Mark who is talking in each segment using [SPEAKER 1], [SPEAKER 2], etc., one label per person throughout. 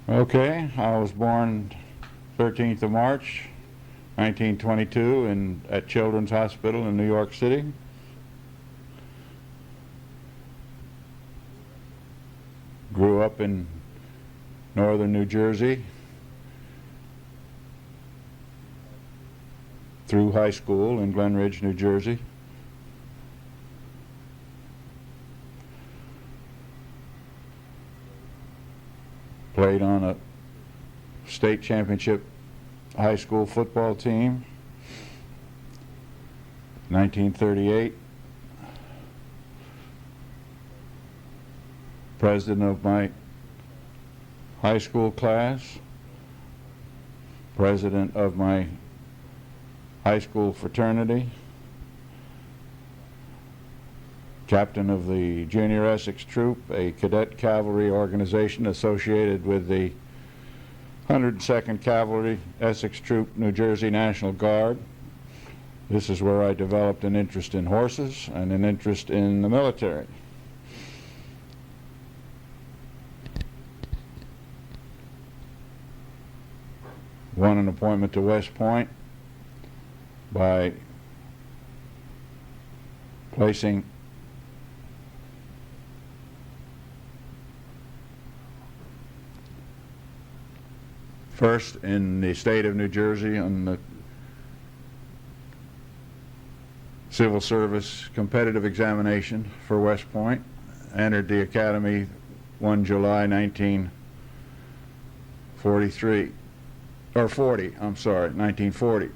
[SPEAKER 1] Okay, I was born 13th of March, 1922 at Children's Hospital in New York City. Grew up in northern New Jersey through high school in Glen Ridge, New Jersey. Played on a state championship high school football team, 1938. President of my high school class, president of my high school fraternity, captain of the Junior Essex Troop, a cadet cavalry organization associated with the 102nd Cavalry Essex Troop, New Jersey National Guard. This is where I developed an interest in horses and an interest in the military. Won an appointment to West Point by placing first in the state of New Jersey on the civil service competitive examination for West Point. Entered the academy 1 July 1943, or 40, I'm sorry, 1940.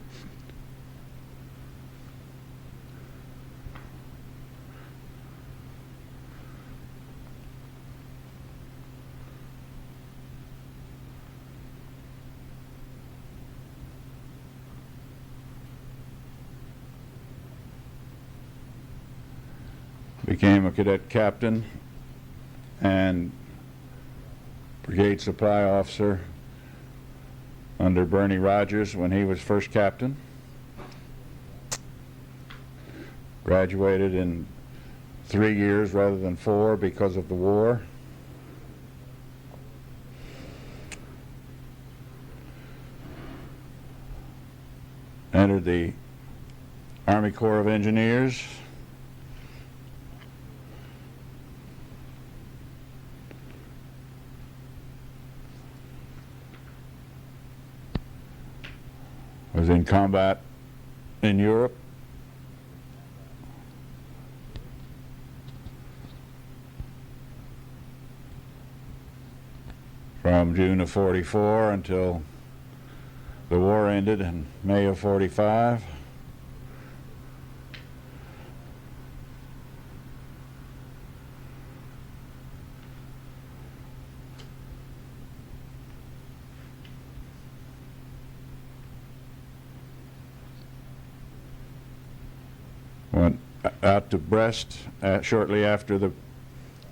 [SPEAKER 1] Became a cadet captain and brigade supply officer under Bernie Rogers when he was first captain. Graduated in 3 years rather than 4 because of the war. Entered the Army Corps of Engineers. Was in combat in Europe. From June of 44 until the war ended in May of 45. Went out to Brest shortly after the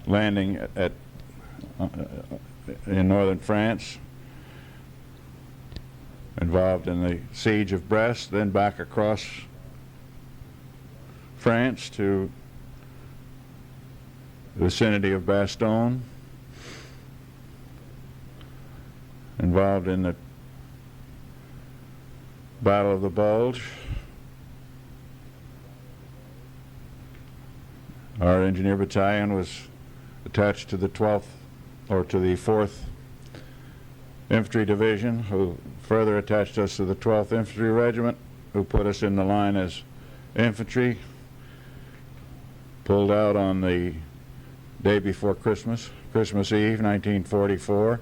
[SPEAKER 1] landing in northern France, involved in the siege of Brest, then back across France to the vicinity of Bastogne, involved in the Battle of the Bulge. Our engineer battalion was attached to the 12th, or to the 4th Infantry Division, who further attached us to the 12th Infantry Regiment, who put us in the line as infantry. Pulled out on the day before Christmas, Christmas Eve, 1944.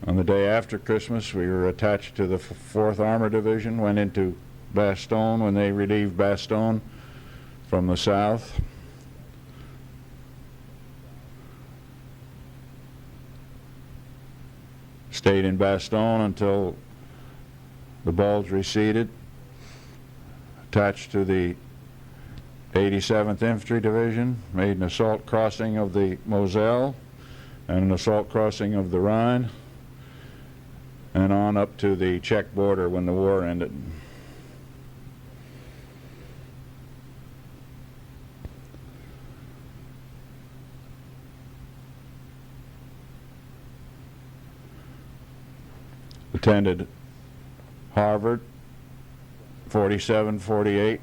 [SPEAKER 1] On the day after Christmas, we were attached to the 4th Armored Division, went into Bastogne when they relieved Bastogne from the south. Stayed in Bastogne until the Bulge receded. Attached to the 87th Infantry Division, made an assault crossing of the Moselle and an assault crossing of the Rhine, and on up to the Czech border when the war ended. Attended Harvard, 47-48,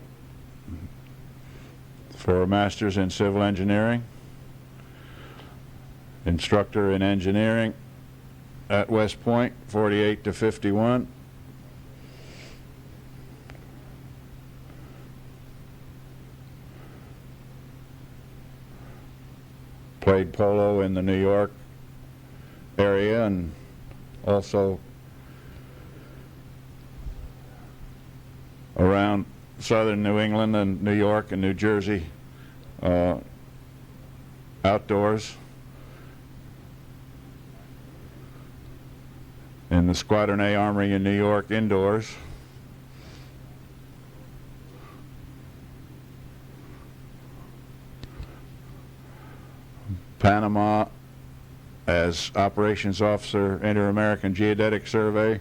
[SPEAKER 1] for a master's in civil engineering. Instructor in engineering at West Point, 48-51. Played polo in the New York area and also around southern New England and New York and New Jersey outdoors. In the Squadron A Armory in New York indoors. Panama as Operations Officer, Inter-American Geodetic Survey,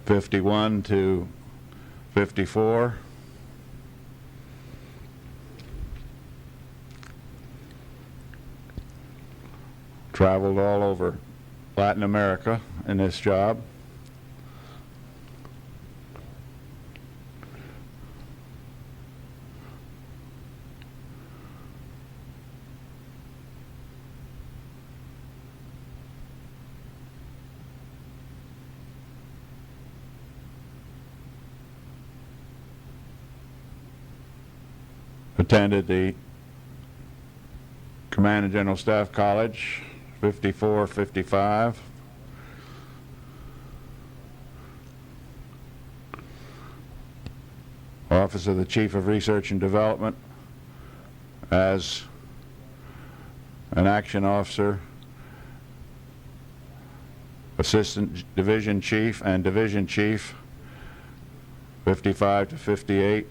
[SPEAKER 1] 51-54. Traveled all over Latin America in this job. Attended the Command and General Staff College, 54-55. Office of the Chief of Research and Development as an action officer, Assistant Division Chief and Division Chief, 55-58.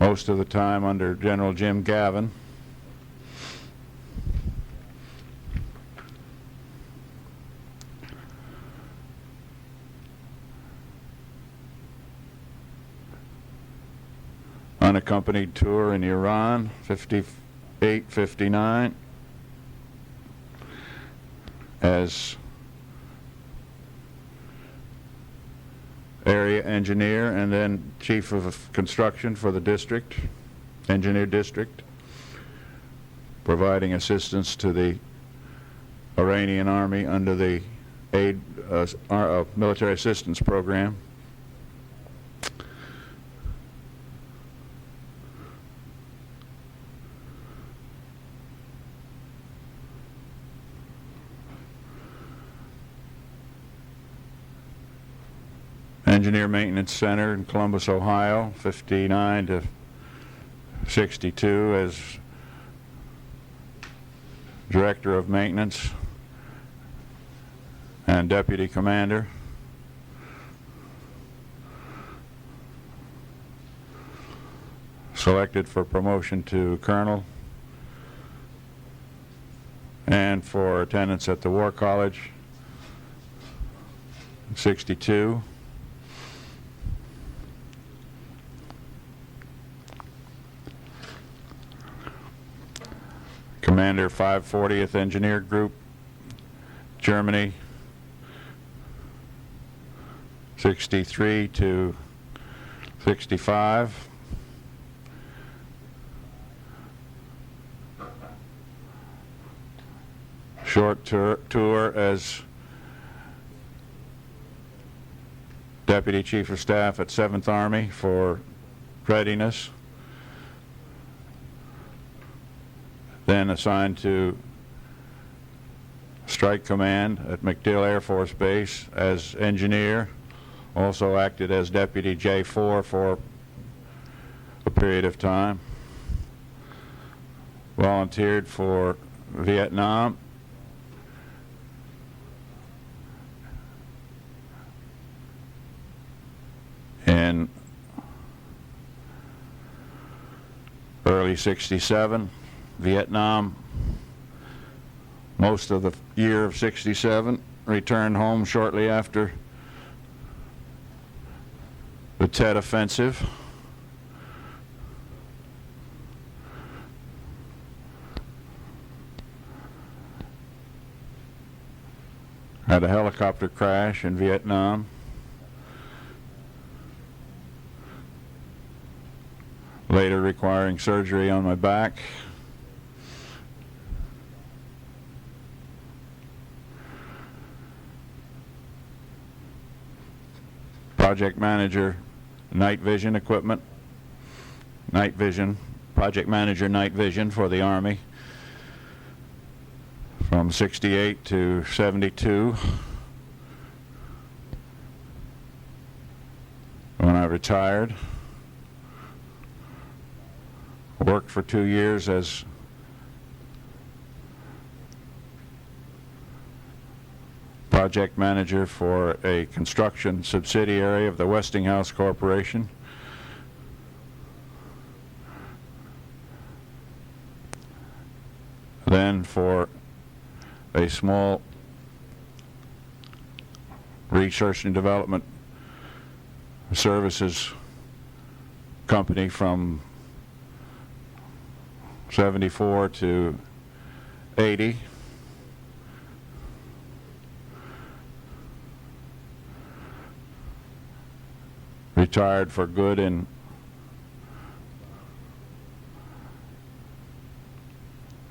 [SPEAKER 1] Most of the time under General Jim Gavin. Unaccompanied tour in Iran, 58-59, as area engineer and then chief of construction for the district, engineer district, providing assistance to the Iranian army under the aid military assistance program. Engineer Maintenance Center in Columbus, Ohio, 59-62 as Director of Maintenance and Deputy Commander. Selected for promotion to Colonel and for attendance at the War College, 62. Commander 540th Engineer Group, Germany, 63-65. Short tour as Deputy Chief of Staff at 7th Army for readiness. Then assigned to Strike Command at MacDill Air Force Base as engineer. Also acted as Deputy J4 for a period of time. Volunteered for Vietnam. In early '67. Vietnam, most of the year of '67, returned home shortly after the Tet Offensive. Had a helicopter crash in Vietnam. Later requiring surgery on my back. Project manager, night vision equipment. Night vision, project manager night vision for the Army from 68 to 72. When I retired, worked for 2 years as project manager for a construction subsidiary of the Westinghouse Corporation. Then for a small research and development services company from 74 to 80. Retired for good in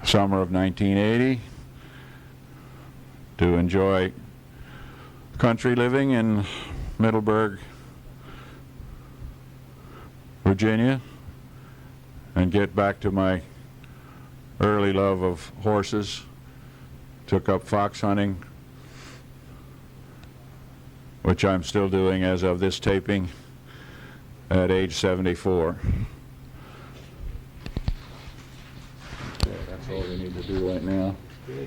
[SPEAKER 1] summer of 1980 to enjoy country living in Middleburg, Virginia, and get back to my early love of horses. Took up fox hunting, which I'm still doing as of this taping at age 74. Okay, that's all we need to do right now. Yeah.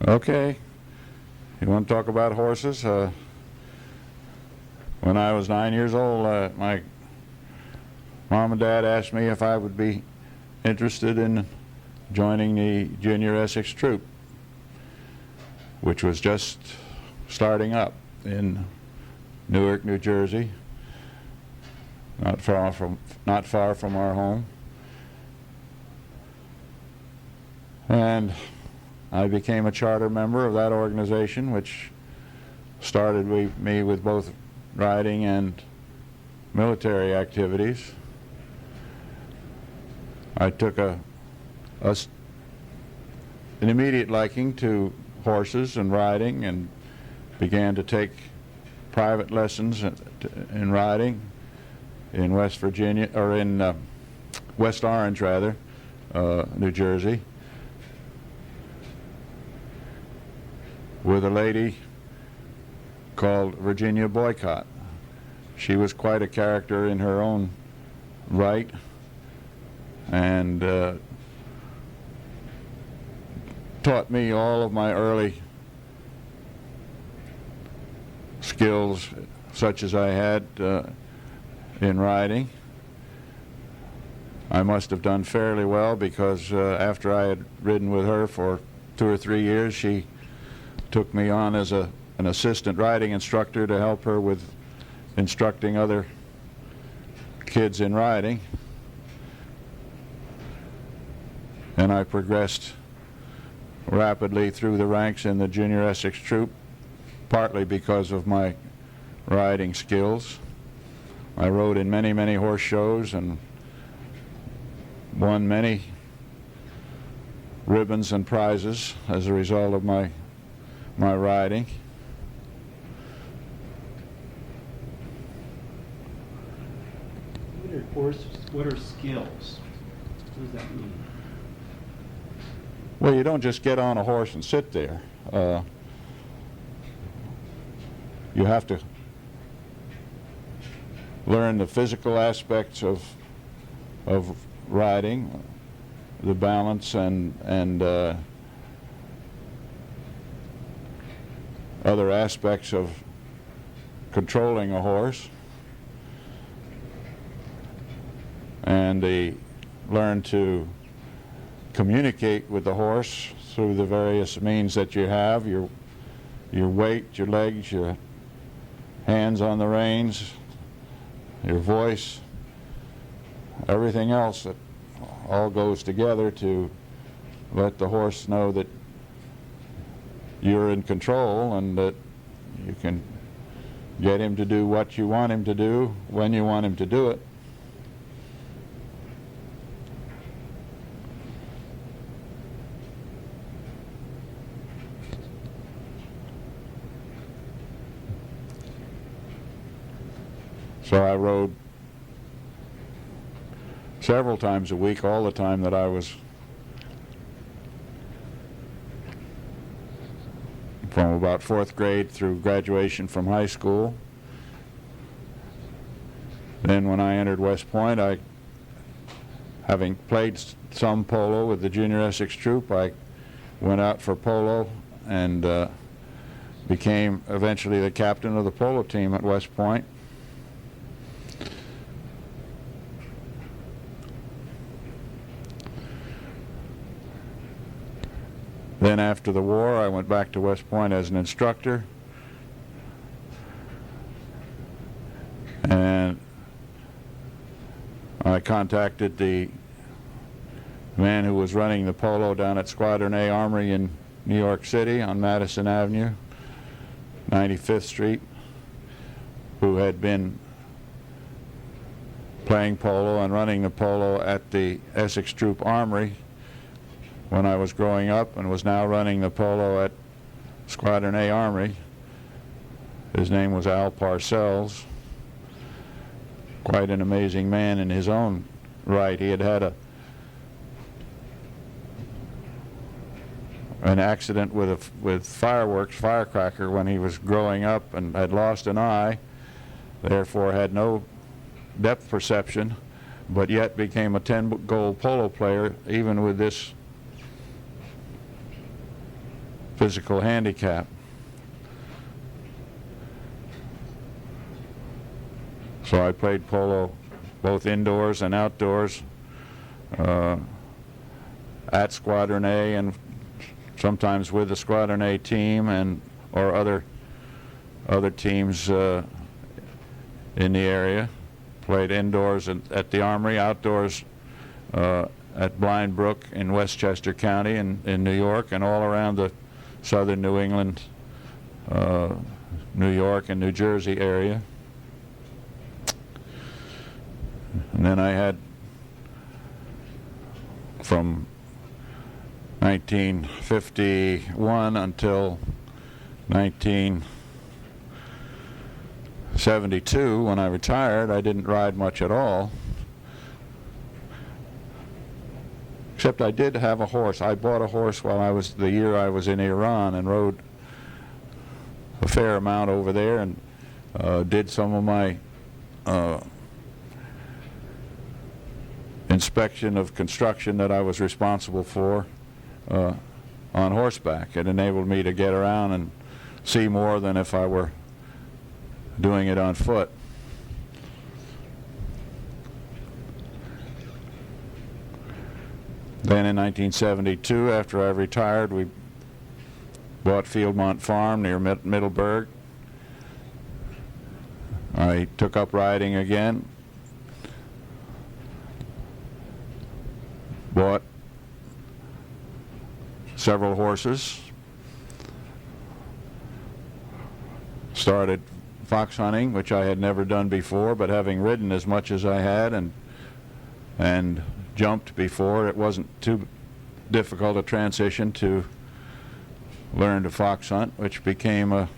[SPEAKER 1] Okay, you want to talk about horses? When I was 9 years old, my mom and dad asked me if I would be interested in joining the Junior Essex Troop, which was just starting up in Newark, New Jersey, not far from our home. And I became a charter member of that organization, which started me with both riding and military activities. I took an immediate liking to horses and riding, and began to take private lessons in riding in West Virginia, or in West Orange rather, New Jersey, with a lady called Virginia Boycott. She was quite a character in her own right, and taught me all of my early skills, such as I had in riding. I must have done fairly well, because after I had ridden with her for 2 or 3 years, she took me on as an assistant riding instructor to help her with instructing other kids in riding. And I progressed rapidly through the ranks in the Junior Essex Troop, partly because of my riding skills. I rode in many, many horse shows and won many ribbons and prizes as a result of my riding.
[SPEAKER 2] What are skills? What does that mean?
[SPEAKER 1] Well, you don't just get on a horse and sit there. You have to learn the physical aspects of riding, the balance and other aspects of controlling a horse, and they learn to communicate with the horse through the various means that you have, your weight, your legs, your hands on the reins, your voice, everything else that all goes together to let the horse know that you're in control and that you can get him to do what you want him to do when you want him to do it. So I rode several times a week, all the time that I was from about 4th grade through graduation from high school. Then when I entered West Point, having played some polo with the Junior Essex Troop, I went out for polo and became eventually the captain of the polo team at West Point. Then after the war, I went back to West Point as an instructor, and I contacted the man who was running the polo down at Squadron A Armory in New York City on Madison Avenue, 95th Street, who had been playing polo and running the polo at the Essex Troop Armory when I was growing up, and was now running the polo at Squadron A Armory. His name was Al Parcells. Quite an amazing man in his own right. He had had an accident with firecracker when he was growing up, and had lost an eye, therefore had no depth perception, but yet became a 10-goal polo player even with this physical handicap. So I played polo both indoors and outdoors at Squadron A, and sometimes with the Squadron A team and or other teams in the area. Played indoors at the Armory, outdoors at Blind Brook in Westchester County in New York, and all around the southern New England, New York and New Jersey area. And then I had, from 1951 until 1972, when I retired, I didn't ride much at all. Except I did have a horse. I bought a horse while the year I was in Iran, and rode a fair amount over there, and did some of my inspection of construction that I was responsible for on horseback. It enabled me to get around and see more than if I were doing it on foot. Then in 1972, after I retired, we bought Fieldmont Farm near Middleburg. I took up riding again, bought several horses, started fox hunting, which I had never done before, but having ridden as much as I had and jumped before, it wasn't too difficult a transition to learn to fox hunt, which became a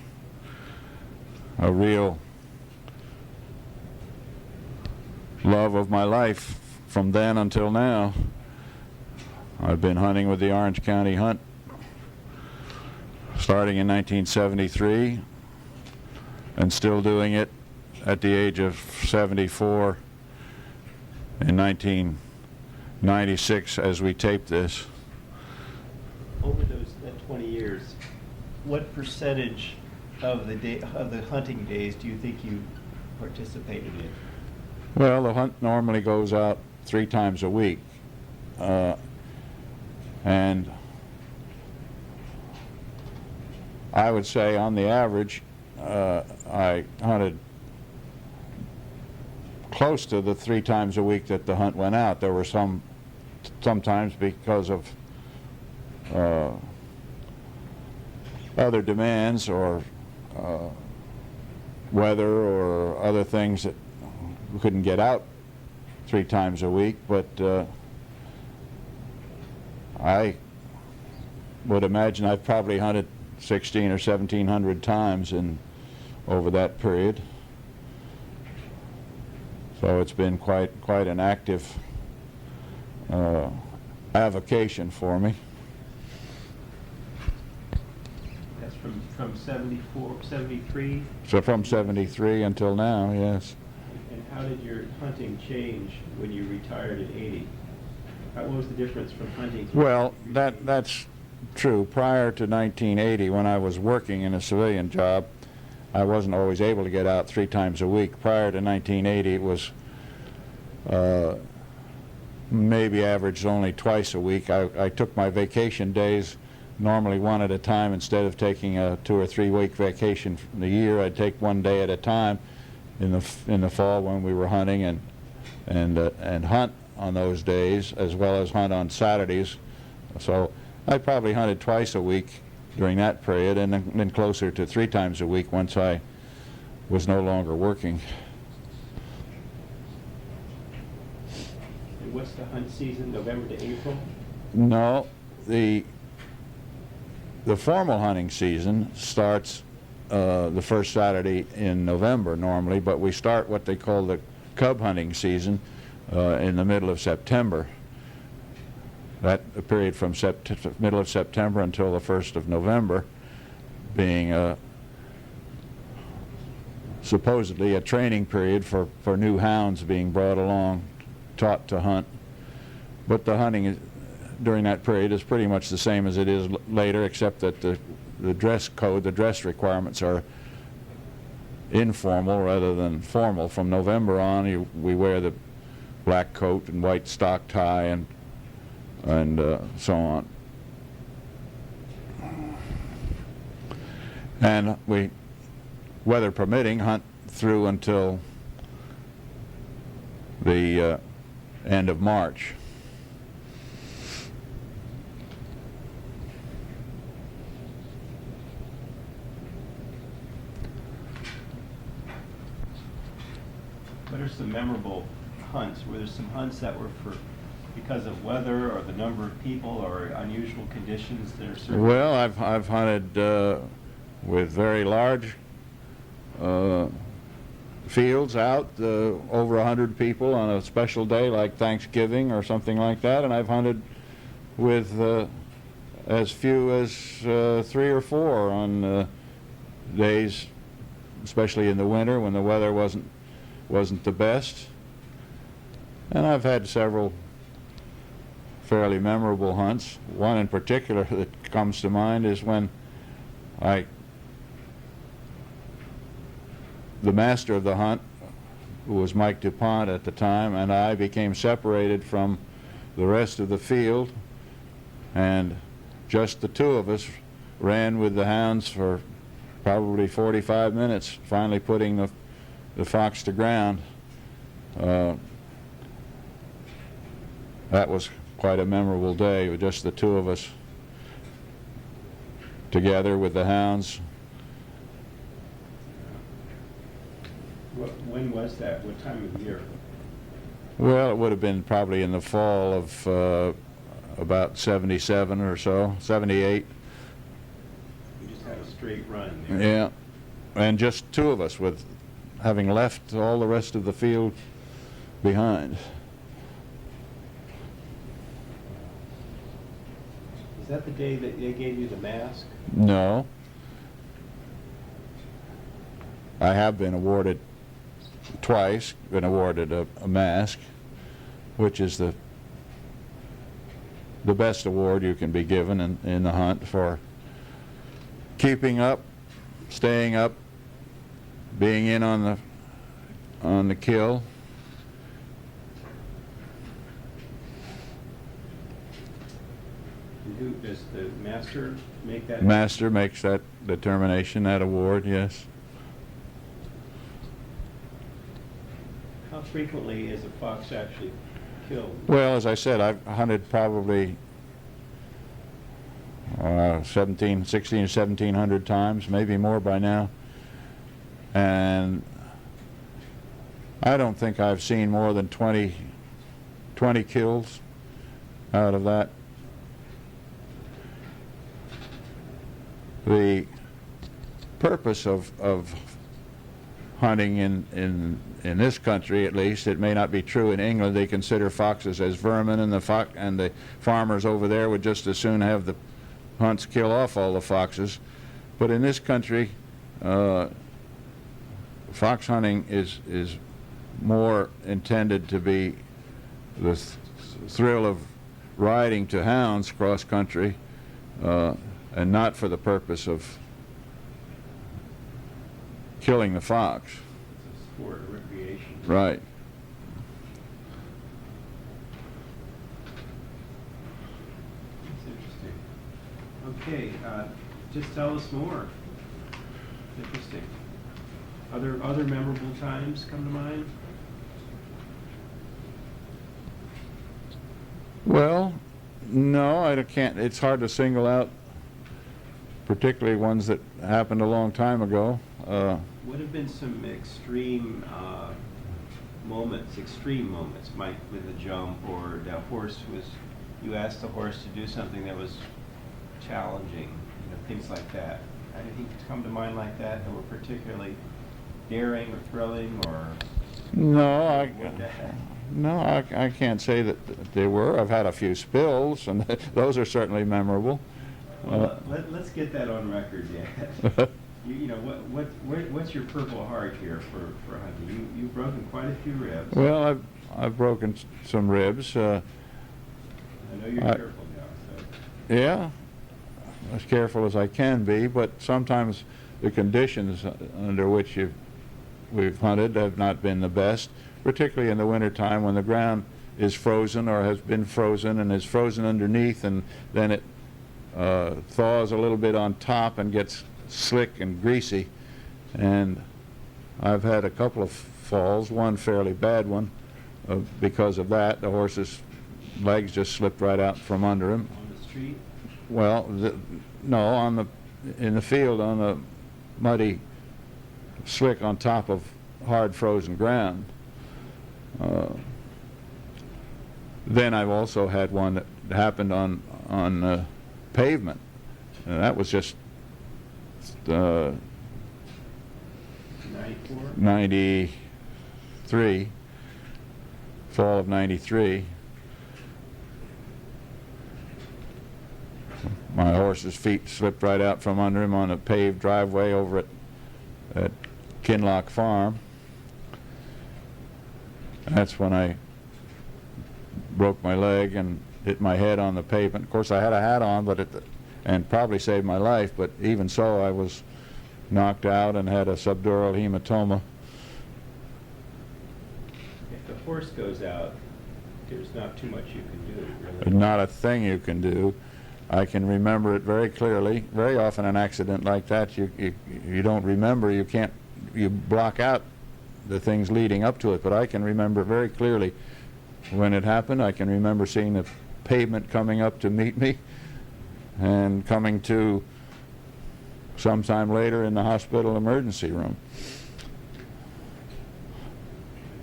[SPEAKER 1] real love of my life from then until now. I've been hunting with the Orange County Hunt starting in 1973 and still doing it at the age of 74 in 1996 as we tape this.
[SPEAKER 2] Over that 20 years, what percentage of the hunting days do you think you participated in?
[SPEAKER 1] Well, the hunt normally goes out 3 times a week, and I would say on the average I hunted close to the 3 times a week that the hunt went out. There were some sometimes because of other demands or weather or other things that we couldn't get out 3 times a week, but I would imagine I've probably hunted 16 or 1700 times over that period. So it's been quite an active avocation for me.
[SPEAKER 2] That's from 74, 73?
[SPEAKER 1] So from 73 until now, yes.
[SPEAKER 2] And how did your hunting change when you retired at 80? What was the difference from hunting to
[SPEAKER 1] Well, that's true. Prior to 1980, when I was working in a civilian job, I wasn't always able to get out 3 times a week. Prior to 1980, it was maybe averaged only twice a week. I took my vacation days normally one at a time. Instead of taking a 2 or 3 week vacation from the year, I'd take 1 day at a time in the fall when we were hunting and hunt on those days, as well as hunt on Saturdays. So I probably hunted twice a week during that period, and then closer to 3 times a week once I was no longer working.
[SPEAKER 2] And what's the hunt season, November to April?
[SPEAKER 1] No, the formal hunting season starts the first Saturday in November normally, but we start what they call the cub hunting season in the middle of September. That period from middle of September until the 1st of November being supposedly a training period for new hounds being brought along, taught to hunt. But the hunting during that period is pretty much the same as it is later, except that the dress code, the dress requirements are informal rather than formal. From November on, we wear the black coat and white stock tie and so on. And we, weather permitting, hunt through until the end of March.
[SPEAKER 2] What are some memorable hunts? Were there some hunts that were because of weather or the number of people or unusual conditions that are certain?
[SPEAKER 1] Well, I've hunted with very large fields out, over 100 people on a special day like Thanksgiving or something like that, and I've hunted with as few as 3 or 4 on days, especially in the winter when the weather wasn't the best. And I've had several fairly memorable hunts. One in particular that comes to mind is when the master of the hunt, who was Mike DuPont at the time, and I became separated from the rest of the field, and just the 2 of us ran with the hounds for probably 45 minutes, finally putting the fox to ground. That was quite a memorable day with just the 2 of us together with the hounds.
[SPEAKER 2] When was that? What time of year?
[SPEAKER 1] Well, it would have been probably in the fall of about 77 or so, 78.
[SPEAKER 2] We just had a straight run there.
[SPEAKER 1] Yeah, and just 2 of us, with having left all the rest of the field behind.
[SPEAKER 2] Is that the day that they gave you the mask?
[SPEAKER 1] No. I have been awarded twice, been awarded a mask, which is the best award you can be given in the hunt for keeping up, staying up, being in on the kill.
[SPEAKER 2] And does the master make that?
[SPEAKER 1] Master makes that determination, that award, yes.
[SPEAKER 2] How frequently is a fox actually killed?
[SPEAKER 1] Well, as I said, I've hunted probably 16 or 1,700 times, maybe more by now. And I don't think I've seen more than 20 kills out of that. The purpose of hunting in this country, at least, it may not be true in England. They consider foxes as vermin, and the farmers over there would just as soon have the hunts kill off all the foxes. But in this country, fox hunting is more intended to be the thrill of riding to hounds cross country, and not for the purpose of killing the fox.
[SPEAKER 2] It's a sport, a recreation.
[SPEAKER 1] Right.
[SPEAKER 2] That's interesting. Okay, just tell us more. Interesting. Other memorable times come to mind?
[SPEAKER 1] Well, no, I can't. It's hard to single out, particularly ones that happened a long time ago.
[SPEAKER 2] What have been some extreme moments, Mike, with a jump, or the horse you asked the horse to do something that was challenging, things like that. Anything come to mind like that were particularly daring or thrilling, or?
[SPEAKER 1] No, I can't say that they were. I've had a few spills, and those are certainly memorable.
[SPEAKER 2] Well, let's get that on record, yeah. What's your Purple Heart here for hunting? You've broken quite a few ribs.
[SPEAKER 1] Well, I've broken some ribs.
[SPEAKER 2] I know you're careful now, so.
[SPEAKER 1] Yeah, as careful as I can be, but sometimes the conditions under which we've hunted have not been the best, particularly in the wintertime when the ground is frozen or has been frozen and is frozen underneath, and then it thaws a little bit on top and gets slick and greasy. And I've had a couple of falls, one fairly bad one, because of that. The horse's legs just slipped right out from under him.
[SPEAKER 2] On the street?
[SPEAKER 1] Well, no, in the field, on the muddy slick on top of hard frozen ground. Then I've also had one that happened on pavement, and that was just 93, fall of 93. My horse's feet slipped right out from under him on a paved driveway over at Kinlock Farm. That's when I broke my leg and hit my head on the pavement. Of course, I had a hat on, and probably saved my life, but even so, I was knocked out and had a subdural hematoma.
[SPEAKER 2] If the horse goes out, there's not too much you can do, really.
[SPEAKER 1] Not a thing you can do. I can remember it very clearly. Very often an accident like that, you don't remember, you block out the things leading up to it, but I can remember very clearly when it happened. I can remember seeing the pavement coming up to meet me and coming to sometime later in the hospital emergency room.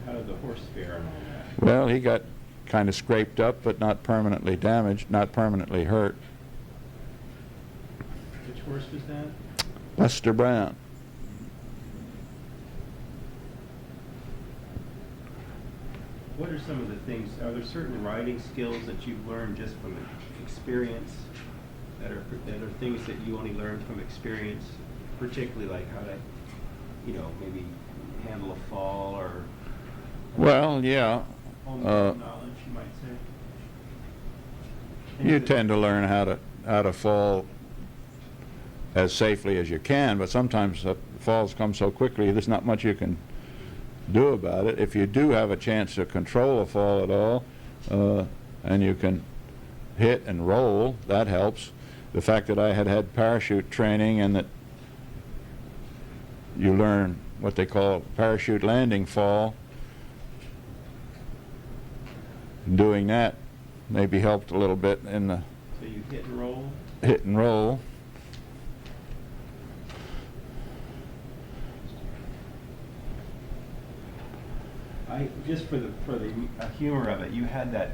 [SPEAKER 2] How did the horse fare on all that?
[SPEAKER 1] Well, he got kind of scraped up, but not permanently damaged, not permanently hurt.
[SPEAKER 2] Which horse was that?
[SPEAKER 1] Buster Brown.
[SPEAKER 2] What are some of the things, are there certain riding skills that you've learned just from experience that are things that you only learned from experience, particularly like how to, maybe handle a fall, or
[SPEAKER 1] Well, yeah.
[SPEAKER 2] home knowledge, you might say?
[SPEAKER 1] You tend to learn how to fall as safely as you can, but sometimes the falls come so quickly there's not much you can do about it. If you do have a chance to control a fall at all, and you can hit and roll, that helps. The fact that I had parachute training and that you learn what they call parachute landing fall doing that maybe helped a little bit in the
[SPEAKER 2] So you hit and roll?
[SPEAKER 1] hit and roll.
[SPEAKER 2] Just for the humor of it, you had that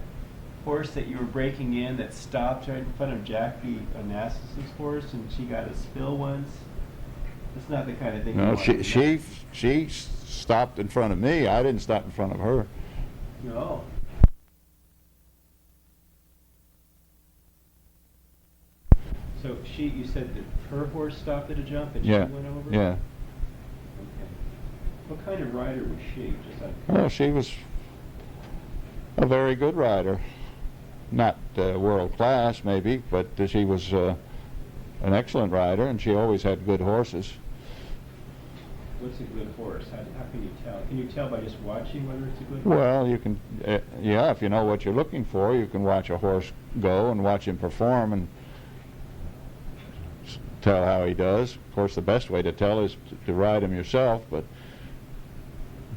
[SPEAKER 2] horse that you were breaking in that stopped right in front of Jackie Onassis's horse, and she got a spill once. That's not the kind of thing.
[SPEAKER 1] No,
[SPEAKER 2] you want
[SPEAKER 1] she stopped in front of me. I didn't stop in front of her.
[SPEAKER 2] No. So you said that her horse stopped at a jump and
[SPEAKER 1] Yeah.
[SPEAKER 2] she went over?
[SPEAKER 1] Yeah.
[SPEAKER 2] Okay. What kind of rider was she? Just like.
[SPEAKER 1] Well, she was a very good rider. Not world class, maybe, but she was an excellent rider, and she always had good horses.
[SPEAKER 2] What's a good horse? How can you tell? Can you tell by just watching whether it's a good horse?
[SPEAKER 1] Well, you can, yeah, if you know what you're looking for, you can watch a horse go and watch him perform and tell how he does. Of course, the best way to tell is to ride him yourself, but...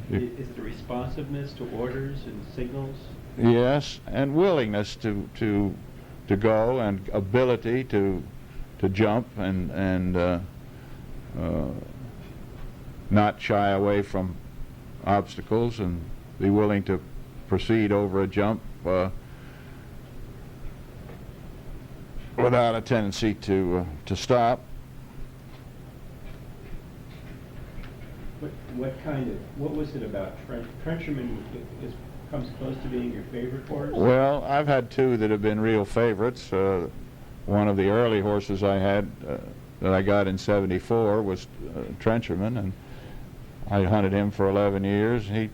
[SPEAKER 2] Is the responsiveness to orders and signals?
[SPEAKER 1] Yes, and willingness to go, and ability to jump, and not shy away from obstacles, and be willing to proceed over a jump without a tendency to stop.
[SPEAKER 2] What was it about Trencherman comes close to being your favorite horse?
[SPEAKER 1] Well, I've had two that have been real favorites. One of the early horses I had that I got in '74 was Trencherman, and I hunted him for 11 years. He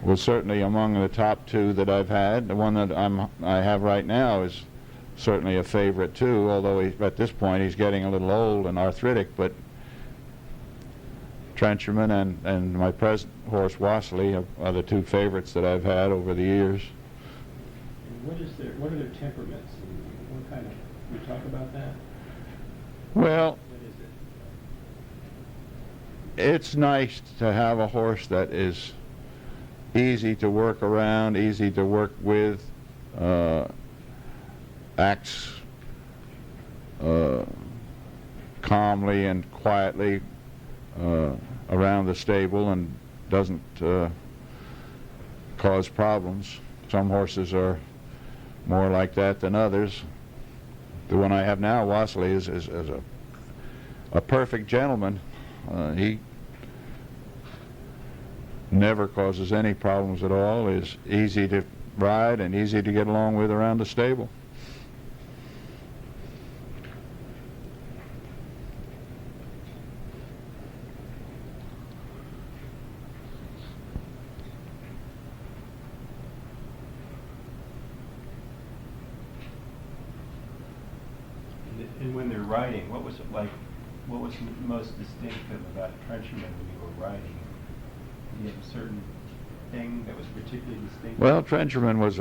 [SPEAKER 1] was certainly among the top two that I've had. The one that I have right now is certainly a favorite too, although at this point he's getting a little old and arthritic, but Trencherman and my present horse Vasily are the two favorites that I've had over the years.
[SPEAKER 2] And what are their temperaments? And what kind of, can you talk about that?
[SPEAKER 1] Well,
[SPEAKER 2] What is it?
[SPEAKER 1] it's nice to have a horse that is easy to work around, easy to work with, acts calmly and quietly around the stable and doesn't cause problems. Some horses are more like that than others. The one I have now, Vasily, is a perfect gentleman. He never causes any problems at all, is easy to ride and easy to get along with around the stable.
[SPEAKER 2] And when they're riding, what was it like? What was most distinctive about Trencherman when you were riding? Did you have a certain thing that was particularly distinctive?
[SPEAKER 1] Well, Trencherman was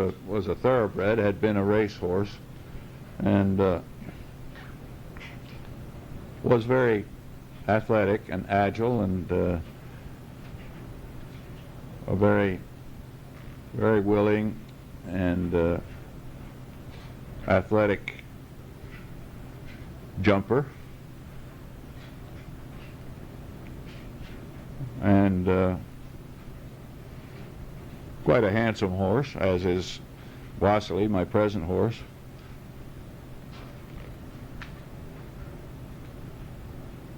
[SPEAKER 1] a thoroughbred, had been a racehorse, and was very athletic and agile, and a very, very willing and athletic jumper, and quite a handsome horse, as is Vasily, my present horse.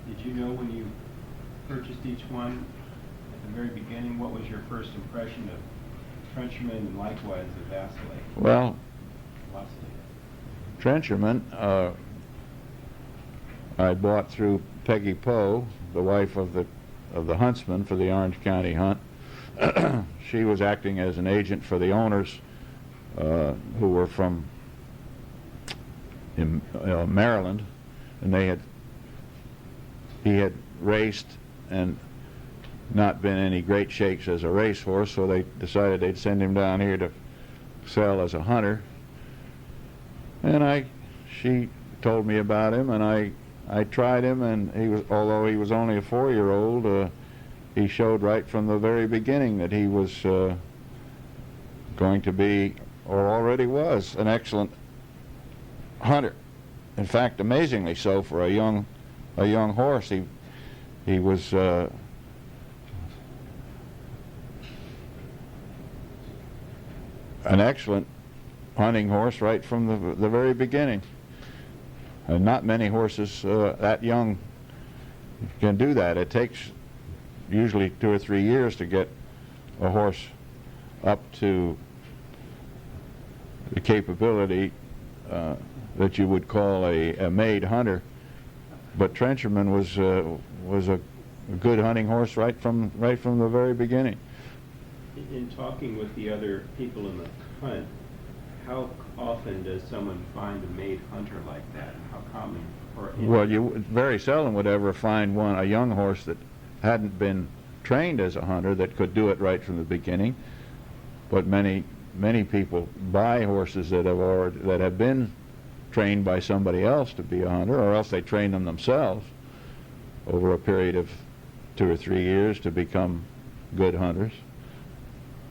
[SPEAKER 2] Did you know when you purchased each one at the very beginning, what was your first impression of Trencherman and likewise of Vasily?
[SPEAKER 1] Well,
[SPEAKER 2] Vasily.
[SPEAKER 1] Trencherman I bought through Peggy Poe, the wife of the huntsman for the Orange County hunt. She was acting as an agent for the owners who were from Maryland, and he had raced and not been any great shakes as a racehorse, so they decided they'd send him down here to sell as a hunter. And she told me about him, and I tried him, and although he was only a 4-year-old, he showed right from the very beginning that he was going to be, or already was, an excellent hunter. In fact, amazingly so for a young horse. He was an excellent hunting horse right from the very beginning. And not many horses that young can do that. It takes usually 2 or 3 years to get a horse up to the capability that you would call a made hunter. But Trencherman was a good hunting horse right from the very beginning.
[SPEAKER 2] In talking with the other people in the hunt, how often does someone find a made hunter like that? How common?
[SPEAKER 1] Well, you very seldom would ever find a young horse that hadn't been trained as a hunter that could do it right from the beginning. But many people buy horses that have been trained by somebody else to be a hunter, or else they train them themselves over a period of 2 or 3 years to become good hunters.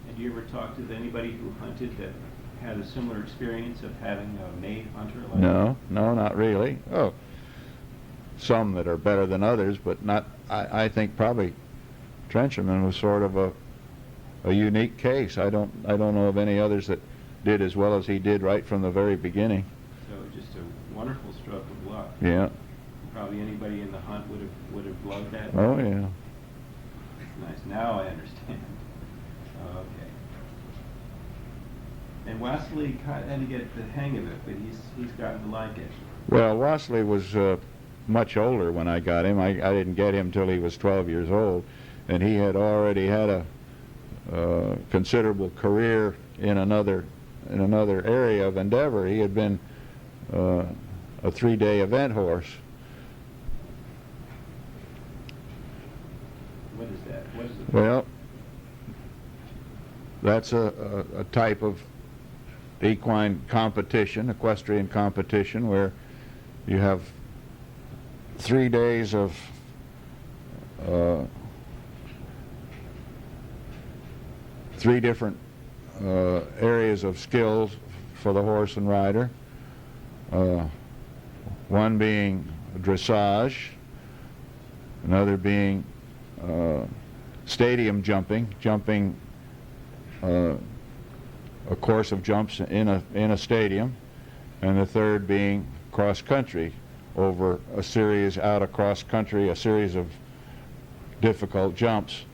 [SPEAKER 2] Have you ever talked with anybody who hunted that had a similar experience of having a made hunter like that?
[SPEAKER 1] No, not really. Oh, some that are better than others, but not. I think probably Trencherman was sort of a unique case. I don't know of any others that did as well as he did right from the very beginning.
[SPEAKER 2] So just a wonderful stroke of luck.
[SPEAKER 1] Yeah.
[SPEAKER 2] Probably anybody in the hunt would have loved that.
[SPEAKER 1] Oh yeah.
[SPEAKER 2] Nice. Now I understand. Okay. And Vasily had to get the hang of it, but he's gotten to like it.
[SPEAKER 1] Well, Vasily was much older when I got him. I didn't get him till he was 12 years old, and he had already had a considerable career in another area of endeavor. He had been a 3-day event horse.
[SPEAKER 2] What is that? What is it?
[SPEAKER 1] Well, that's a type of equine competition, equestrian competition, where you have 3 days of three different areas of skills for the horse and rider. One being dressage, another being stadium jumping a course of jumps in a stadium, and the third being cross country over a series out across country, a series of difficult jumps,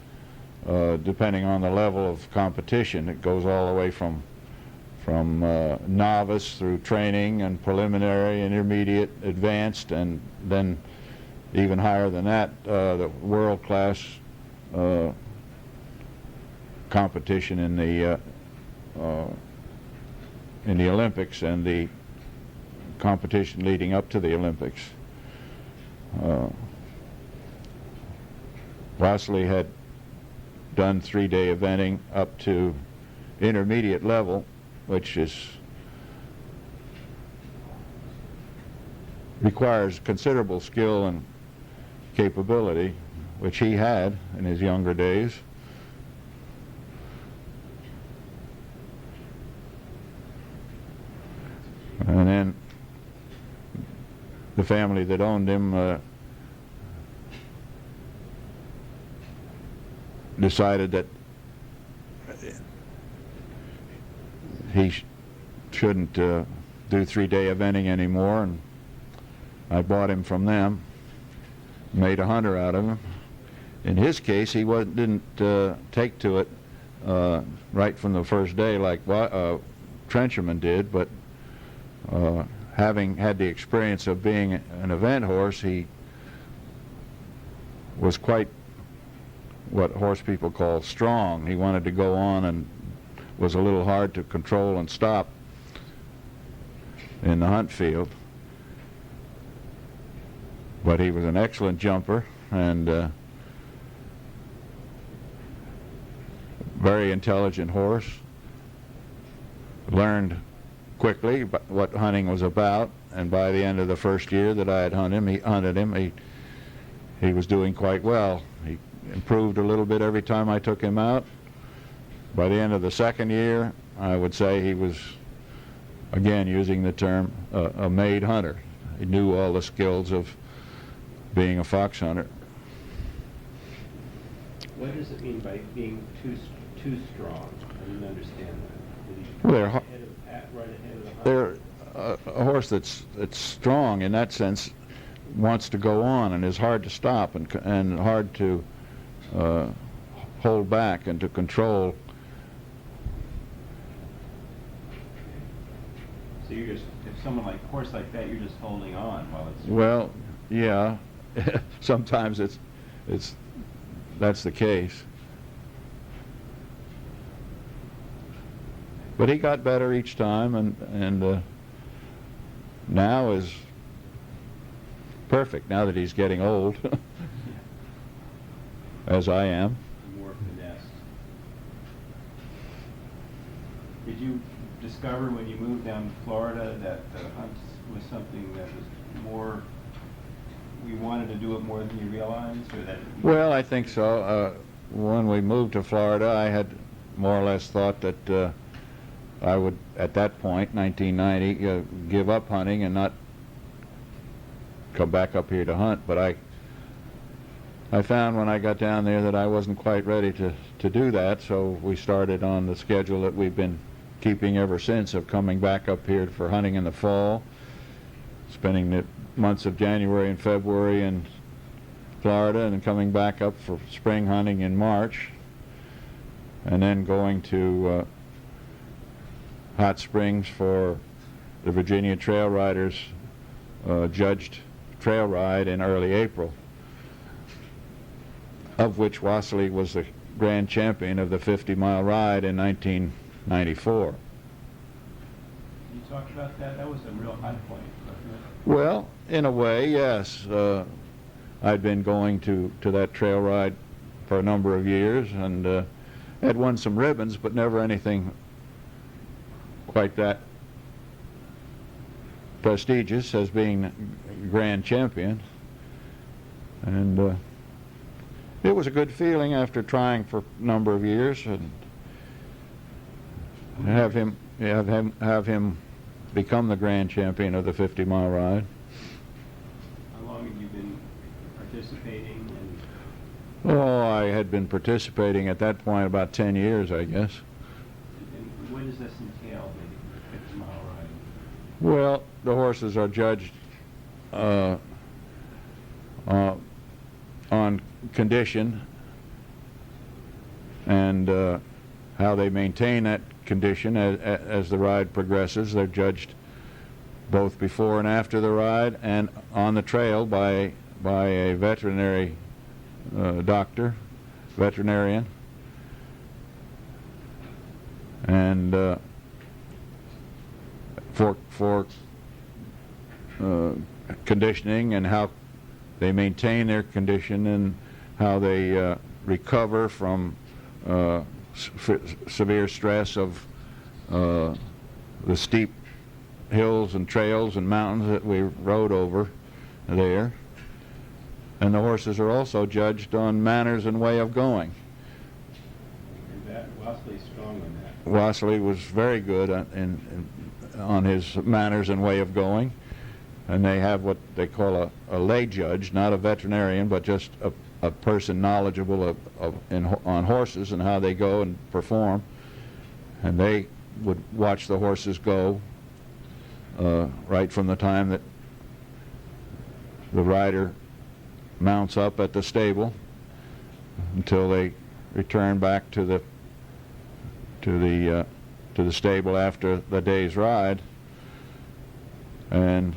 [SPEAKER 1] depending on the level of competition. It goes all the way from novice through training and preliminary, intermediate, advanced, and then even higher than that, the world-class competition in the Olympics and the competition leading up to the Olympics. Vasily had done 3-day eventing up to intermediate level, which requires considerable skill and capability, which he had in his younger days. And then the family that owned him decided that he shouldn't do 3-day eventing anymore, and I bought him from them, made a hunter out of him. In his case, he didn't take to it right from the first day like Trencherman did, but having had the experience of being an event horse, he was quite what horse people call strong. He wanted to go on and was a little hard to control and stop in the hunt field. But he was an excellent jumper and very intelligent horse. Learned quickly what hunting was about, and by the end of the first year that I had hunted him, he was doing quite well. improved a little bit every time I took him out. By the end of the second year, I would say he was, again, using the term, a made hunter. He knew all the skills of being a fox hunter.
[SPEAKER 2] What does it mean by being too strong? I didn't understand that. Did he
[SPEAKER 1] Well,
[SPEAKER 2] right ahead of the hunt?
[SPEAKER 1] they're a horse that's strong in that sense wants to go on and is hard to stop and hard to hold back and to control.
[SPEAKER 2] So you're just, if someone like horse like that, you're just holding on while it's.
[SPEAKER 1] Well, yeah, sometimes that's the case. But he got better each time, and now is perfect. Now that he's getting old, as I am.
[SPEAKER 2] More finesse. Did you discover when you moved down to Florida that the hunt was something that was more, you wanted to do it more than you realized, or that?
[SPEAKER 1] Well, I think so. When we moved to Florida, I had more or less thought that I would, at that point, 1990, give up hunting and not come back up here to hunt. But I found when I got down there that I wasn't quite ready to do that, so we started on the schedule that we've been keeping ever since, of coming back up here for hunting in the fall, spending the months of January and February in Florida, and then coming back up for spring hunting in March, and then going to Hot Springs for the Virginia Trail Riders judged trail ride in early April, of which Vasily was the grand champion of the 50-mile ride in 1994.
[SPEAKER 2] You talked about that? That was a real high point, wasn't it?
[SPEAKER 1] Well, in a way, yes. I'd been going to that trail ride for a number of years and had won some ribbons, but never anything quite that prestigious as being grand champion. And it was a good feeling after trying for a number of years, and have him become the grand champion of the 50-mile ride.
[SPEAKER 2] How long have you been participating?
[SPEAKER 1] Oh, I had been participating at that point about 10 years, I guess.
[SPEAKER 2] And what does this entail, the 50-mile ride?
[SPEAKER 1] Well, the horses are judged on condition and how they maintain that condition as the ride progresses. They're judged both before and after the ride and on the trail by a veterinary veterinarian, and for conditioning and how they maintain their condition and how they recover from severe stress of the steep hills and trails and mountains that we rode over there. And the horses are also judged on manners and way of going.
[SPEAKER 2] And that Wasily's strong on that.
[SPEAKER 1] Vasily was very good on his manners and way of going, and they have what they call a lay judge, not a veterinarian, but just a person knowledgeable on horses and how they go and perform, and they would watch the horses go right from the time that the rider mounts up at the stable until they return back to the stable after the day's ride, and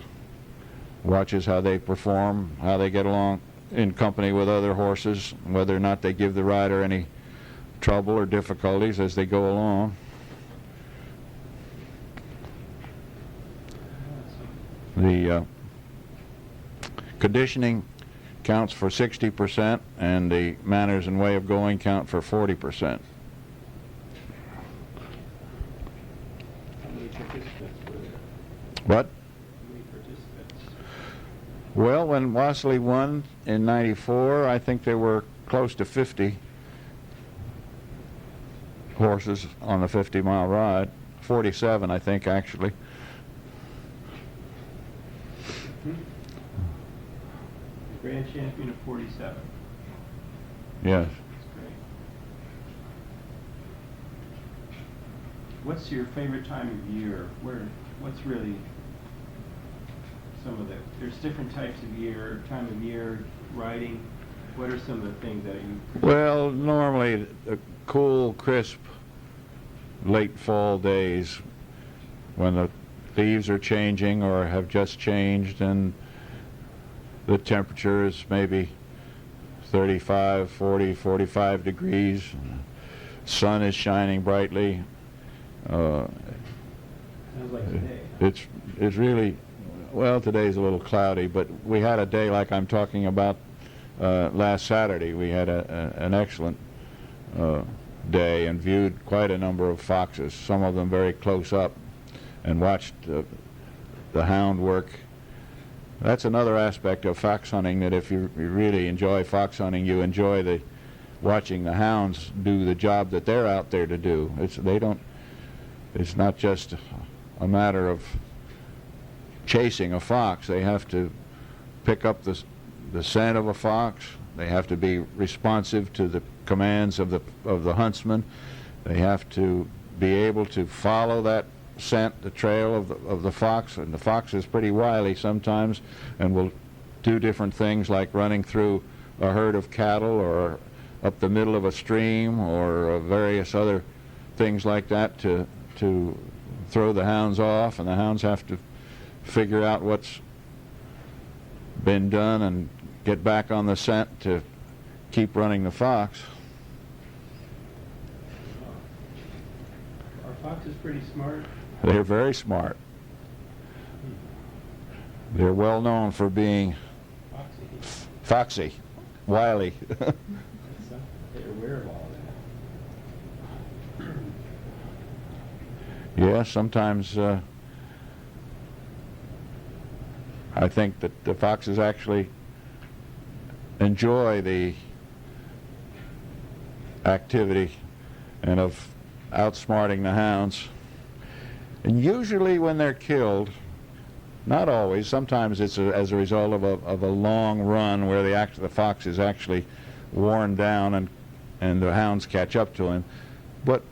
[SPEAKER 1] watches how they perform, how they get along in company with other horses, whether or not they give the rider any trouble or difficulties as they go along. The conditioning counts for 60%, and the manners and way of going count for 40%.
[SPEAKER 2] How many participants were there?
[SPEAKER 1] What?
[SPEAKER 2] How many participants?
[SPEAKER 1] Well, when Vasily won in '94, I think there were close to 50 horses on a 50-mile ride. 47, I think, actually.
[SPEAKER 2] Grand champion of 47.
[SPEAKER 1] Yes.
[SPEAKER 2] That's great. What's your favorite time of year? What's really some of there's different types of time of year, riding. What are some of the things that you...
[SPEAKER 1] Well, normally the cool, crisp, late fall days when the leaves are changing or have just changed and the temperature is maybe 35, 40, 45 degrees. Sun is shining brightly.
[SPEAKER 2] Sounds like today.
[SPEAKER 1] It's really, well, today's a little cloudy, but we had a day like I'm talking about last Saturday. We had an excellent day and viewed quite a number of foxes, some of them very close up, and watched the hound work. That's another aspect of fox hunting, that if you really enjoy fox hunting, you enjoy watching the hounds do the job that they're out there to do. It's not just a matter of chasing a fox. They have to pick up the scent of a fox. They have to be responsive to the commands of the huntsman. They have to be able to follow that scent, the trail of the fox, and the fox is pretty wily sometimes and will do different things like running through a herd of cattle or up the middle of a stream or various other things like that to throw the hounds off, and the hounds have to figure out what's been done and get back on the scent to keep running the fox.
[SPEAKER 2] Are foxes pretty smart?
[SPEAKER 1] They're very smart. They're well known for being foxy, wily.
[SPEAKER 2] They're aware of all that.
[SPEAKER 1] Yeah, sometimes I think that the foxes actually enjoy the activity and of outsmarting the hounds. And usually when they're killed, not always, sometimes it's as a result of a long run where the fox is actually worn down and the hounds catch up to him. But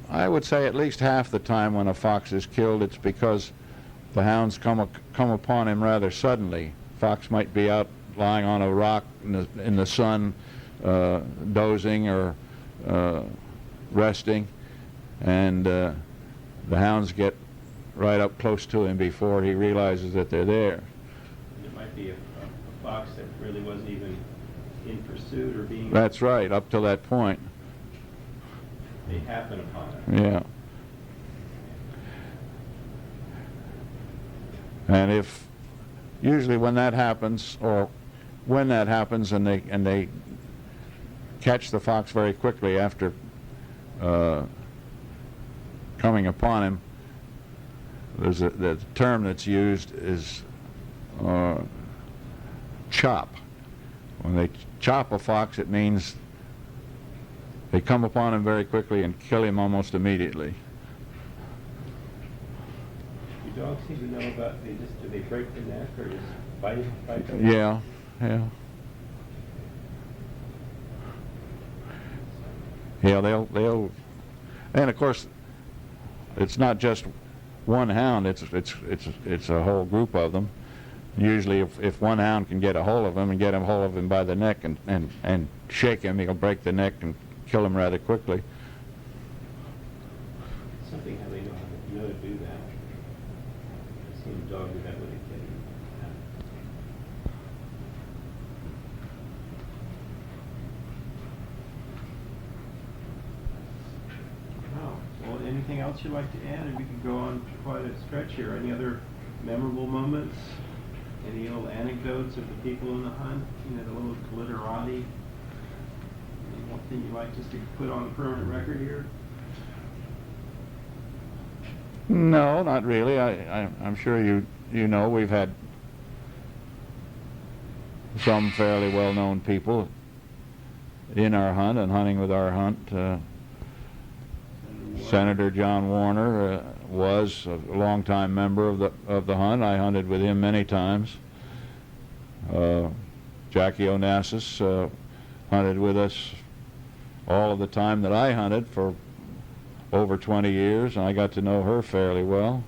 [SPEAKER 1] I would say at least half the time when a fox is killed, it's because the hounds come upon him rather suddenly. Fox might be out lying on a rock in the sun, dozing or resting, and the hounds get right up close to him before he realizes that they're there.
[SPEAKER 2] And it might be a fox that really wasn't even in pursuit or being...
[SPEAKER 1] That's right, up till that point.
[SPEAKER 2] They happen upon it.
[SPEAKER 1] Yeah. And usually when that happens, or when that happens and they catch the fox very quickly after coming upon him, the term that's used is chop. When they chop a fox, it means they come upon him very quickly and kill him almost immediately.
[SPEAKER 2] Do dogs seem to know about, do they break the neck or just bite them?
[SPEAKER 1] Yeah. Yeah, they'll, and of course, it's not just one hound. It's a whole group of them. Usually, if one hound can get a hold of him and get him hold of him by the neck and shake him, he'll break the neck and kill him rather quickly.
[SPEAKER 2] Something how they know to do that. I've seen a dog do that with a kitty. Well, anything else you'd like to add? And we could go on quite a stretch here. Any other memorable moments? Any little anecdotes of the people in the hunt? You know, the little glitterati? One thing you'd like just to put on a permanent record here?
[SPEAKER 1] No, not really. I'm sure you know we've had some fairly well-known people in our hunt and hunting with our hunt. Senator John Warner was a longtime member of the hunt. I hunted with him many times. Jackie Onassis hunted with us all of the time that I hunted for over 20 years, and I got to know her fairly well.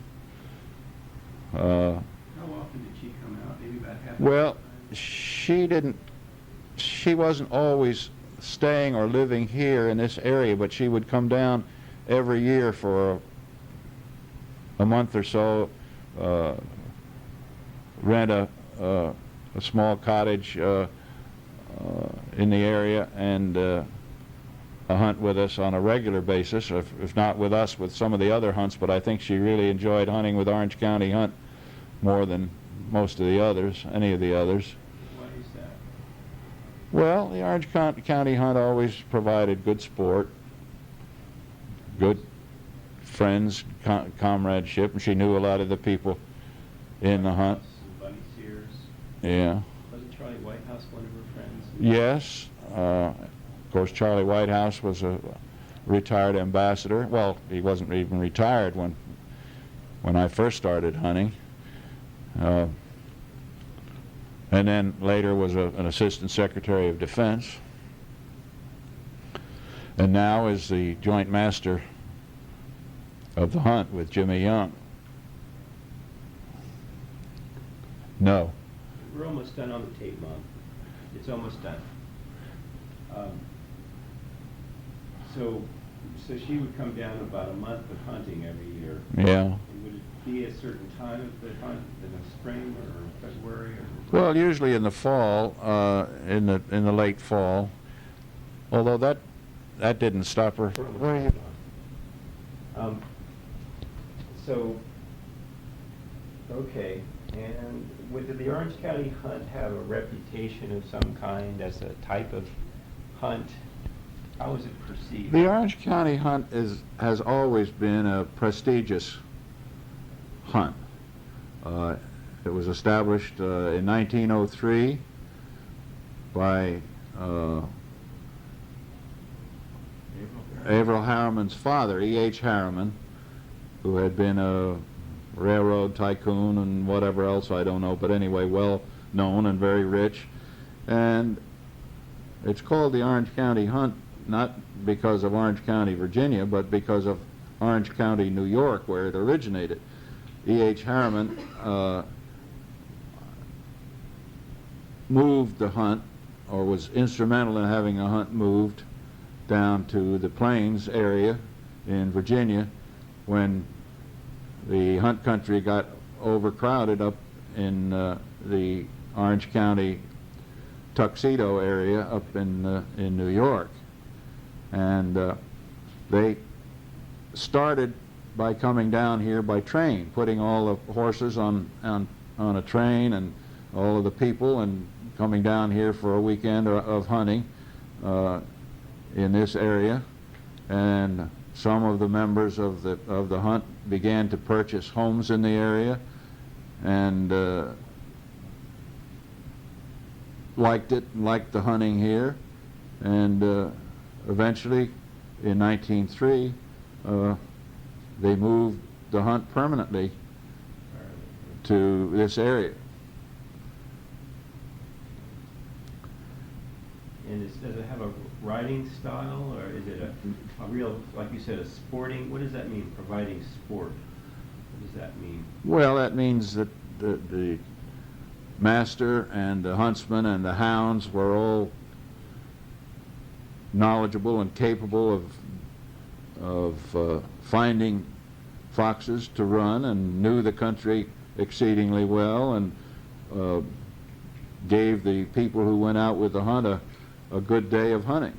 [SPEAKER 2] How often did she come out? Maybe about half the
[SPEAKER 1] Well,
[SPEAKER 2] time?
[SPEAKER 1] she wasn't always staying or living here in this area, but she would come down every year for a month or so, rent a small cottage in the area, and hunt with us on a regular basis, if not with us, with some of the other hunts. But I think she really enjoyed hunting with Orange County Hunt more than most of the others, any of the others.
[SPEAKER 2] Why is that?
[SPEAKER 1] Well, the Orange County Hunt always provided good sport, good friends, comradeship, and she knew a lot of the people in the hunt.
[SPEAKER 2] Buddy Sears.
[SPEAKER 1] Yeah.
[SPEAKER 2] Wasn't Charlie Whitehouse one of her friends?
[SPEAKER 1] Yes. Of course, Charlie Whitehouse was a retired ambassador. Well, he wasn't even retired when I first started hunting. And then later was an assistant secretary of defense. And now is the joint master of the hunt with Jimmy Young. No.
[SPEAKER 2] We're almost done on the tape, Mom. It's almost done. So she would come down about a month of hunting every year.
[SPEAKER 1] Yeah.
[SPEAKER 2] And would it be a certain time of the hunt, in the spring or February?
[SPEAKER 1] Well, usually in the fall, in the late fall. Although that didn't stop her. Where are you?
[SPEAKER 2] So, okay, and did the Orange County Hunt have a reputation of some kind as a type of hunt? How was it perceived?
[SPEAKER 1] The Orange County Hunt has always been a prestigious hunt. It was established in 1903 by Averell Harriman's father, E.H. Harriman, who had been a railroad tycoon and whatever else, I don't know, but anyway, well known and very rich. And it's called the Orange County Hunt not because of Orange County, Virginia, but because of Orange County, New York, where it originated. E.H. Harriman moved the hunt, or was instrumental in having a hunt moved down to the Plains area in Virginia when the hunt country got overcrowded up in the Orange County Tuxedo area up in New York. And they started by coming down here by train, putting all the horses on a train and all of the people, and coming down here for a weekend of hunting in this area. And some of the members of the hunt began to purchase homes in the area and liked the hunting here, and eventually in 1903 they moved the hunt permanently to this area.
[SPEAKER 2] And does it have a riding style, or is it a real, like you said, a sporting? What does that mean, providing sport? What does that mean?
[SPEAKER 1] Well, that means that the master and the huntsman and the hounds were all knowledgeable and capable of finding foxes to run, and knew the country exceedingly well, and gave the people who went out with the hunt a good day of hunting.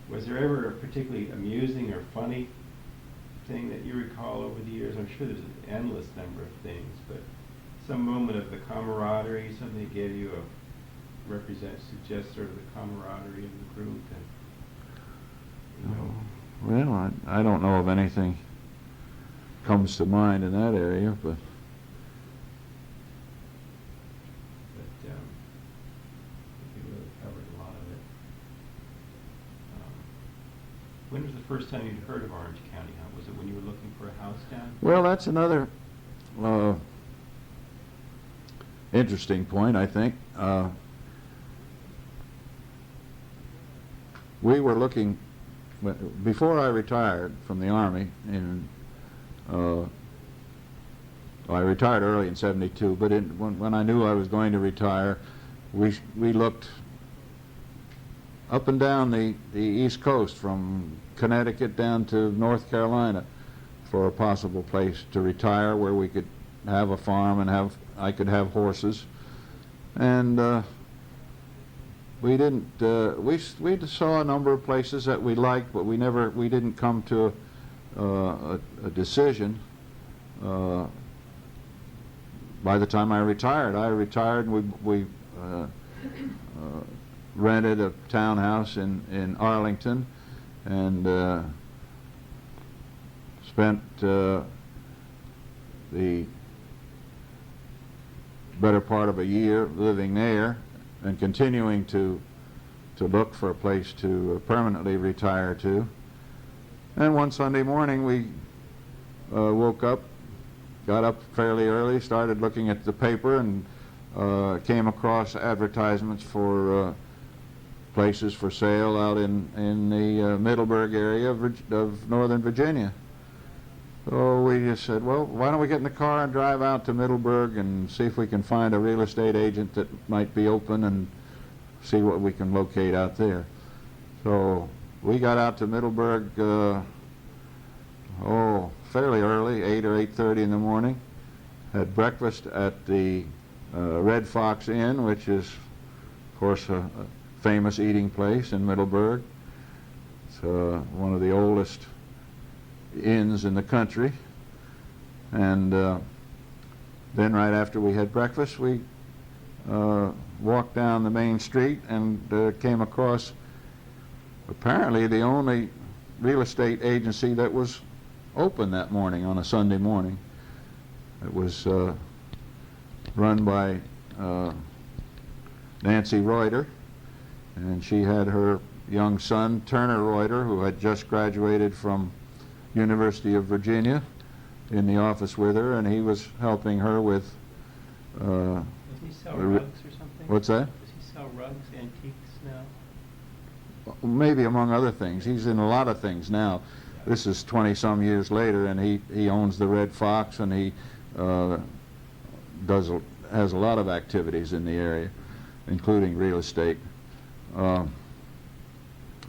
[SPEAKER 2] Was there ever a particularly amusing or funny thing that you recall over the years? I'm sure there's an endless number of things, but some moment of the camaraderie, something that gave you suggests sort of the camaraderie of the group. And,
[SPEAKER 1] Well, I don't know of anything comes to mind in that area, but
[SPEAKER 2] first time you'd heard of Orange County Hunt? Was it when you were looking for a house down?
[SPEAKER 1] Well, that's another interesting point, I think. We were looking, before I retired from the Army, I retired early in '72, but when I knew I was going to retire, we looked up and down the East Coast, from Connecticut down to North Carolina, for a possible place to retire where we could have a farm and I could have horses. And we didn't. We saw a number of places that we liked, but we didn't come to a decision. By the time I retired and we rented a townhouse in Arlington and spent the better part of a year living there and continuing to look for a place to permanently retire to. And one Sunday morning we woke up, got up fairly early, started looking at the paper, and came across advertisements for places for sale out in the Middleburg area of Northern Virginia. So we just said, well, why don't we get in the car and drive out to Middleburg and see if we can find a real estate agent that might be open and see what we can locate out there. So we got out to Middleburg, fairly early, 8 or 8:30 in the morning, had breakfast at the Red Fox Inn, which is, of course, a famous eating place in Middleburg. It's one of the oldest inns in the country. And then right after we had breakfast, we walked down the main street and came across apparently the only real estate agency that was open that morning on a Sunday morning. It was run by Nancy Reuter, and she had her young son, Turner Reuter, who had just graduated from University of Virginia, in the office with her, and he was helping her with...
[SPEAKER 2] Does he sell rugs or something?
[SPEAKER 1] What's that?
[SPEAKER 2] Does he sell rugs, antiques now?
[SPEAKER 1] Maybe among other things. He's in a lot of things now. This is 20-some years later, and he owns the Red Fox, and he has a lot of activities in the area, including real estate.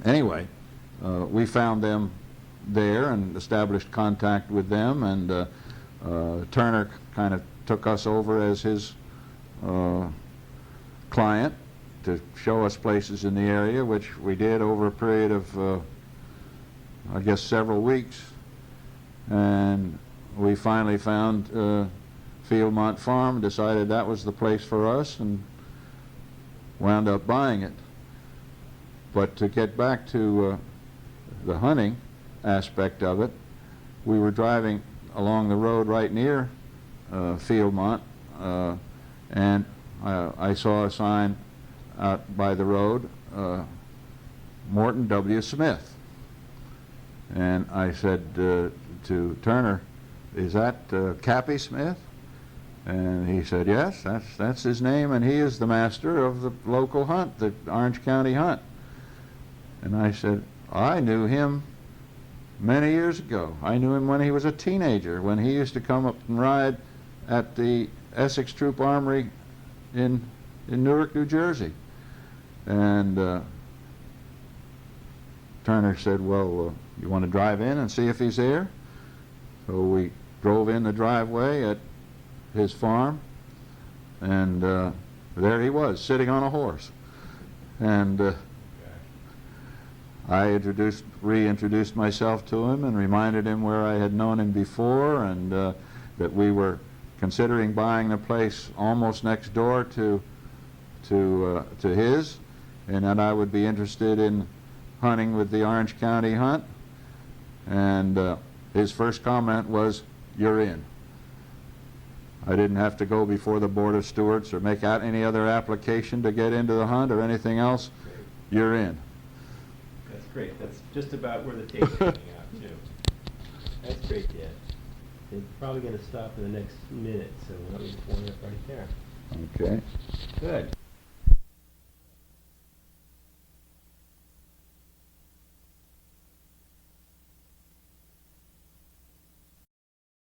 [SPEAKER 1] Anyway, we found them there and established contact with them, and Turner kind of took us over as his client to show us places in the area, which we did over a period of I guess several weeks, and we finally found Fieldmont Farm, decided that was the place for us, and wound up buying it. But to get back to the hunting aspect of it, we were driving along the road right near Fieldmont, and I saw a sign out by the road, Morton W. Smith. And I said to Turner, "Is that Cappy Smith?" And he said, "Yes, that's his name, and he is the master of the local hunt, the Orange County Hunt." And I said, "I knew him many years ago. I knew him when he was a teenager, when he used to come up and ride at the Essex Troop Armory in Newark, New Jersey." And Turner said, "Well, you want to drive in and see if he's there?" So we drove in the driveway at his farm, and there he was, sitting on a horse. And I reintroduced myself to him and reminded him where I had known him before, and that we were considering buying the place almost next door to his, and that I would be interested in hunting with the Orange County Hunt. And his first comment was, "You're in." I didn't have to go before the Board of Stewards or make out any other application to get into the hunt or anything else. "You're in."
[SPEAKER 2] That's great. That's just about where the tape's coming out, too. That's great, Dad. They're probably going to stop in the next minute, so why don't we just warm it up right there?
[SPEAKER 1] Okay.
[SPEAKER 2] Good.